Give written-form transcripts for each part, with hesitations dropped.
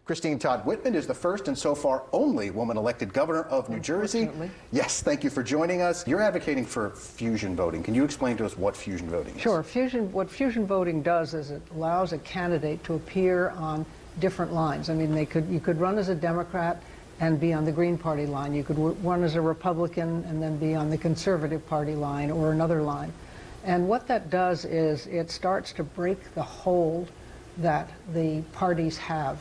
Todd Whitman is the first and so far only woman elected governor of New Jersey. Yes, thank you for joining us. You're advocating for fusion voting. Can you explain to us what fusion voting is? Sure. What fusion voting does is it allows a candidate to appear on different lines. I mean, you could run as a Democrat and be on the Green Party line. You could run as a Republican and then be on the Conservative Party line or another line. And what that does is it starts to break the hold that the parties have.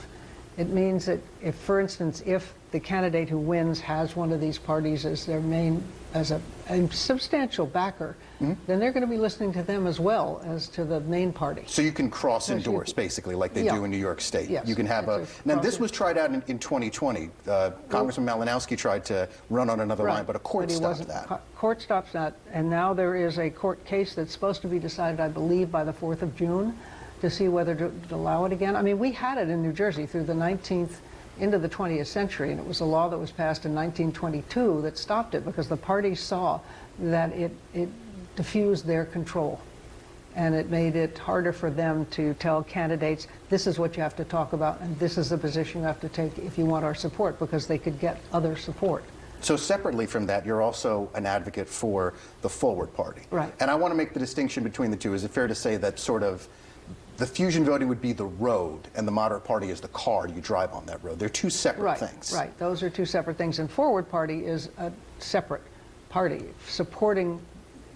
It means that if, for instance, if the candidate who wins has one of these parties as their main, as a substantial backer, then they're going to be listening to them as well as to the main party. So you can cross-endorse, basically, like they do in New York State. Yes. You can have a... Now, this was tried out in 2020. Congressman Malinowski tried to run on another line, but a court stopped that. Court stops that, and now there is a court case that's supposed to be decided, I believe, by the 4th of June. To see whether to allow it again. I mean, we had it in New Jersey through the 19th into the 20th century, and it was a law that was passed in 1922 that stopped it because the parties saw that it diffused their control, and it made it harder for them to tell candidates, this is what you have to talk about, and this is the position you have to take if you want our support, because they could get other support. So separately from that, you're also an advocate for the Forward Party. Right. And I want to make the distinction between the two. Is it fair to say that sort of the fusion voting would be the road, and the Moderate Party is the car you drive on that road? They're two separate things. Right, those are two separate things. And Forward Party is a separate party, supporting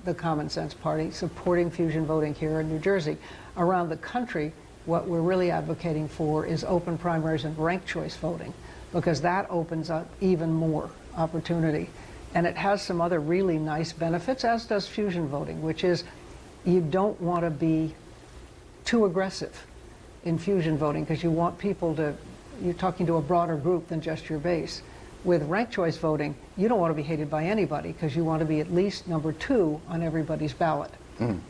the Common Sense Party, supporting fusion voting here in New Jersey. Around the country, what we're really advocating for is open primaries and ranked choice voting, because that opens up even more opportunity. And it has some other really nice benefits, as does fusion voting, which is you don't want to be too aggressive in fusion voting because you want people to, you're talking to a broader group than just your base. With ranked choice voting, you don't want to be hated by anybody because you want to be at least number 2 on everybody's ballot.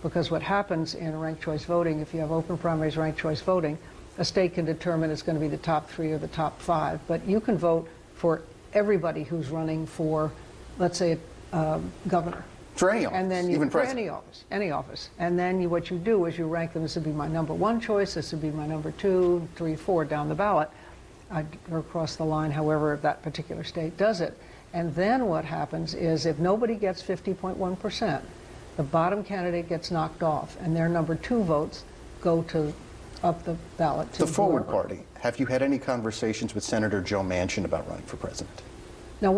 Because what happens in ranked choice voting, if you have open primaries ranked choice voting, a state can determine it's going to be the top 3 or the top 5, but you can vote for everybody who's running for, let's say, governor. For any office, and then even for president. any office. And then what you do is you rank them. This would be my number 1 choice. This would be my number 2, 3, 4 down the ballot, or across the line, however that particular state does it. And then what happens is if nobody gets 50.1%, the bottom candidate gets knocked off, and their number 2 votes go to up the ballot to the Forward Party. Have you had any conversations with Senator Joe Manchin about running for president? No,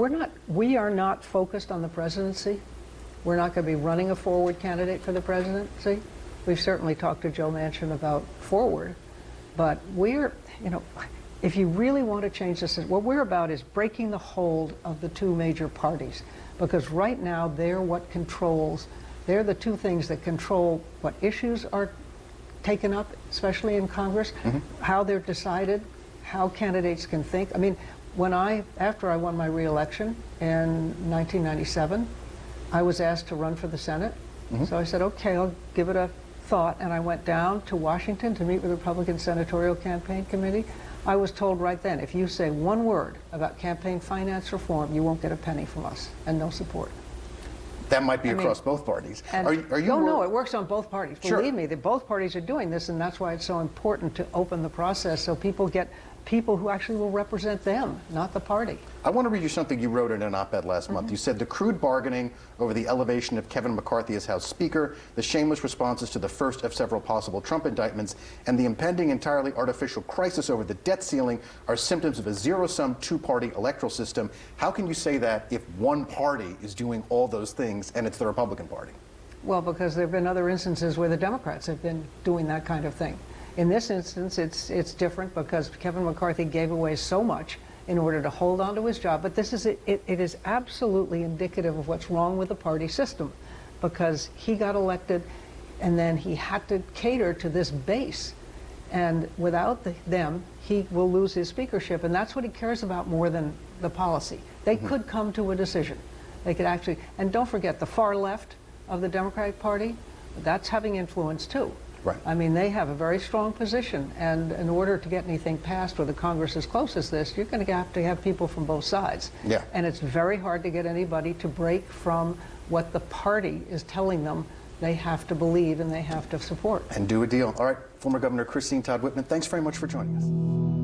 we are not focused on the presidency. We're not going to be running a Forward candidate for the presidency. We've certainly talked to Joe Manchin about Forward, but we're, if you really want to change this, what we're about is breaking the hold of the 2 major parties, because right now they're the 2 things that control what issues are taken up, especially in Congress, how they're decided, how candidates can think. I mean, after I won my re-election in 1997, I was asked to run for the Senate. So I said, okay, I'll give it a thought. And I went down to Washington to meet with the Republican Senatorial Campaign Committee. I was told right then, if you say 1 word about campaign finance reform, you won't get a penny from us, and no support. That might be across both parties. Are you no, it works on both parties. Sure. Believe me, both parties are doing this, and that's why it's so important to open the process so people get people who actually will represent them, not the party. I want to read you something you wrote in an op-ed last month. You said the crude bargaining over the elevation of Kevin McCarthy as House Speaker, the shameless responses to the first of several possible Trump indictments, and the impending entirely artificial crisis over the debt ceiling are symptoms of a zero-sum 2-party electoral system. How can you say that if one party is doing all those things and it's the Republican Party? Well, because there have been other instances where the Democrats have been doing that kind of thing. In this instance, it's different because Kevin McCarthy gave away so much in order to hold on to his job. But this is it is absolutely indicative of what's wrong with the party system, because he got elected and then he had to cater to this base. And without them, he will lose his speakership. And that's what he cares about more than the policy. They could come to a decision. They could actually, and don't forget, the far left of the Democratic Party, that's having influence too. Right. I mean, they have a very strong position, and in order to get anything passed where the Congress is close as this, you're going to have people from both sides. Yeah. And it's very hard to get anybody to break from what the party is telling them they have to believe and they have to support. And do a deal. All right, former Governor Todd Whitman, thanks very much for joining us.